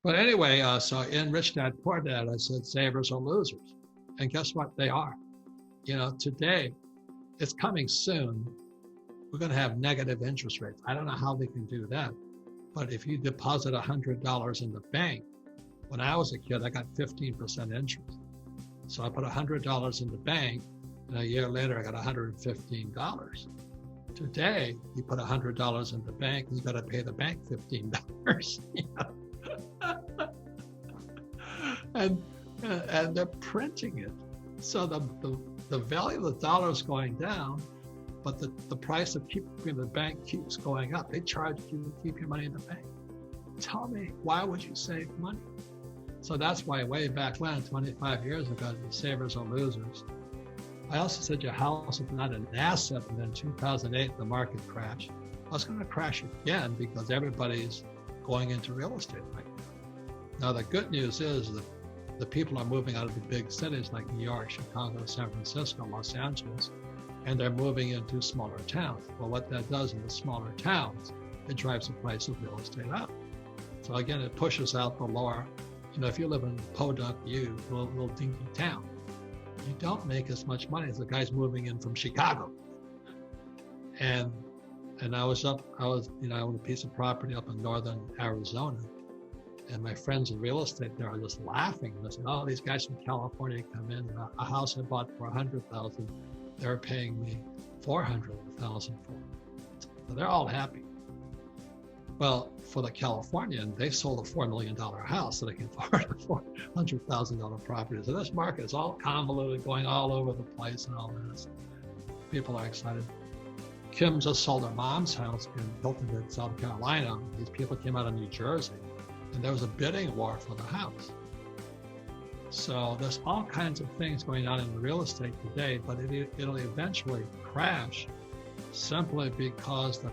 But anyway, so in Rich Dad Poor Dad, I said savers are losers. And guess what? They are. Today, it's coming soon. We're going to have negative interest rates. I don't know how they can do that. But if you deposit $100 in the bank, when I was a kid, I got 15% interest. So I put $100 in the bank, and a year later, I got $115. Today, you put $100 in the bank, and you got to pay the bank $15. And they're printing it. So the value of the dollar is going down, but the price of keeping the bank keeps going up. They charge you to keep your money in the bank. Tell me, why would you save money? So that's why way back when, 25 years ago, the savers are losers. I also said your house is not an asset, and then 2008, the market crashed. Well, it's going to crash again because everybody's going into real estate right now. Now, the good news is that the people are moving out of the big cities like New York, Chicago, San Francisco, Los Angeles, and they're moving into smaller towns. Well, what that does in the smaller towns, it drives the price of real estate up. So again, it pushes out the lower. If you live in Podunk, a little dinky town, you don't make as much money as the guys moving in from Chicago. And I owned a piece of property up in northern Arizona, and my friends in real estate there are just laughing. They say, "Oh, these guys from California come in. A house I bought for $100,000, they're paying me $400,000 for it." So they're all happy. Well, for the Californian, they sold a $4 million house so they can afford a $400,000 property. So this market is all convoluted, going all over the place and all this. People are excited. Kim just sold her mom's house in Hilton Head, South Carolina. These people came out of New Jersey, and there was a bidding war for the house. So there's all kinds of things going on in real estate today, but it'll eventually crash simply because the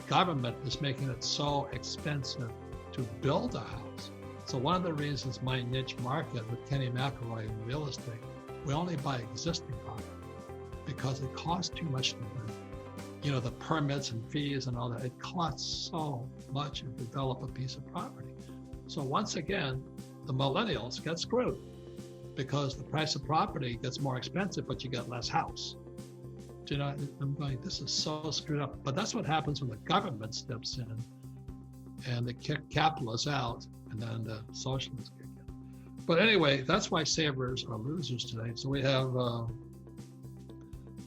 government is making it so expensive to build a house. So one of the reasons my niche market with Kenny McElroy in real estate, we only buy existing property because it costs too much to build. The permits and fees and all that, it costs so much to develop a piece of property. So once again, the millennials get screwed because the price of property gets more expensive, but you get less house. I'm going, this is so screwed up. But that's what happens when the government steps in and they kick capitalists out, and then the socialists kick in. But anyway, that's why savers are losers today. So we have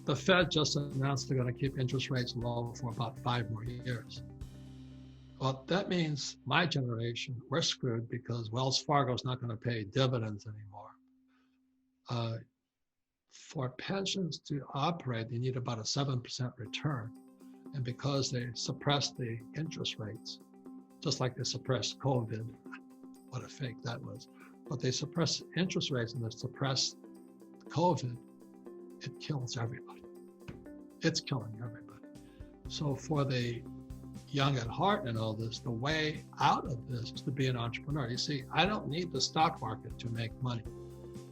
the Fed just announced they're going to keep interest rates low for about 5 more years. Well, that means my generation, we're screwed because Wells Fargo is not going to pay dividends anymore. For pensions to operate, they need about a 7% return. And because they suppressed the interest rates, just like they suppressed COVID, what a fake that was, but they suppressed interest rates and they suppressed COVID, it kills everybody. It's killing everybody. So for the young at heart and all this, the way out of this is to be an entrepreneur. You see, I don't need the stock market to make money.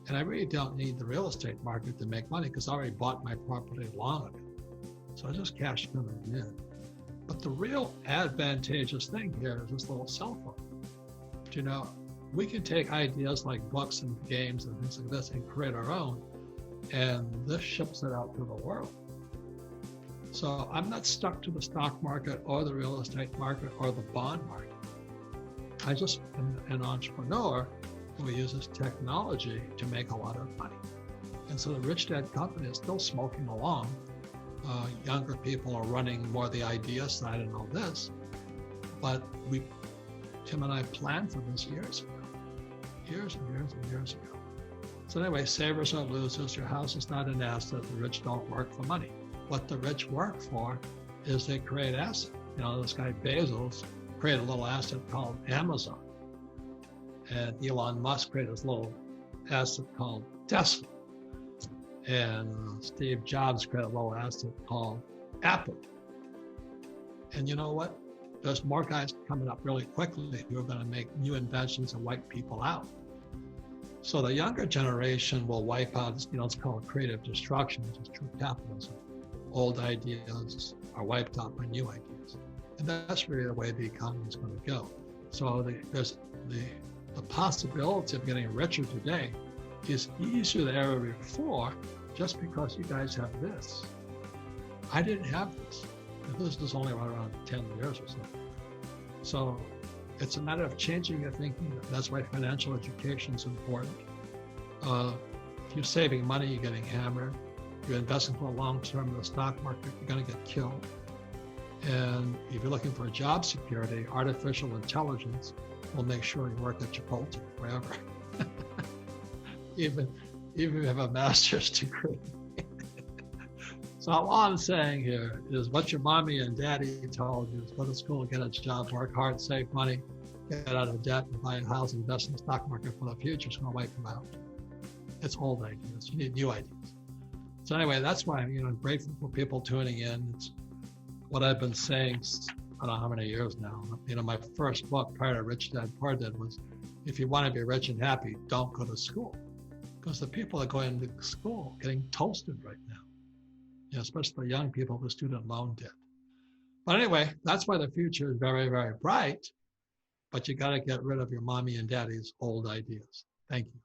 And I really don't need the real estate market to make money because I already bought my property long ago. So I just cash coming in. But the real advantageous thing here is this little cell phone. We can take ideas like books and games and things like this and create our own, and this ships it out to the world. So I'm not stuck to the stock market or the real estate market or the bond market. I just am an entrepreneur who uses technology to make a lot of money. And so the Rich Dad company is still smoking along. Younger people are running more the idea side and all this. But Tim and I planned for this years ago. Years and years and years ago. So anyway, savers are losers. Your house is not an asset. The rich don't work for money. What the rich work for is they create assets. This guy Bezos created a little asset called Amazon. And Elon Musk created this little asset called Tesla. And Steve Jobs created a little asset called Apple. And you know what? There's more guys coming up really quickly who are going to make new inventions and wipe people out. So the younger generation will wipe out, it's called creative destruction, which is true capitalism. Old ideas are wiped out by new ideas. And that's really the way the economy is going to go. So there's the the possibility of getting richer today is easier than ever before just because you guys have this. I didn't have this. This was only around 10 years or so. So it's a matter of changing your thinking. That's why financial education is important. If you're saving money, you're getting hammered. You're investing for a long term in the stock market, you're going to get killed. And if you're looking for job security, artificial intelligence will make sure you work at Chipotle forever. even if you have a master's degree. So all I'm saying here is what your mommy and daddy told you is go to school, get a job, work hard, save money, get out of debt, and buy a house, and invest in the stock market for the future. It's going to wipe them out. It's old ideas. You need new ideas. So anyway, that's why I'm grateful for people tuning in. It's what I've been saying, I don't know how many years now. My first book prior to Rich Dad Poor Dad was, if you want to be rich and happy, don't go to school. Because the people that are going to school are getting toasted right now, especially young people with student loan debt. But anyway, that's why the future is very, very bright, but you got to get rid of your mommy and daddy's old ideas. Thank you.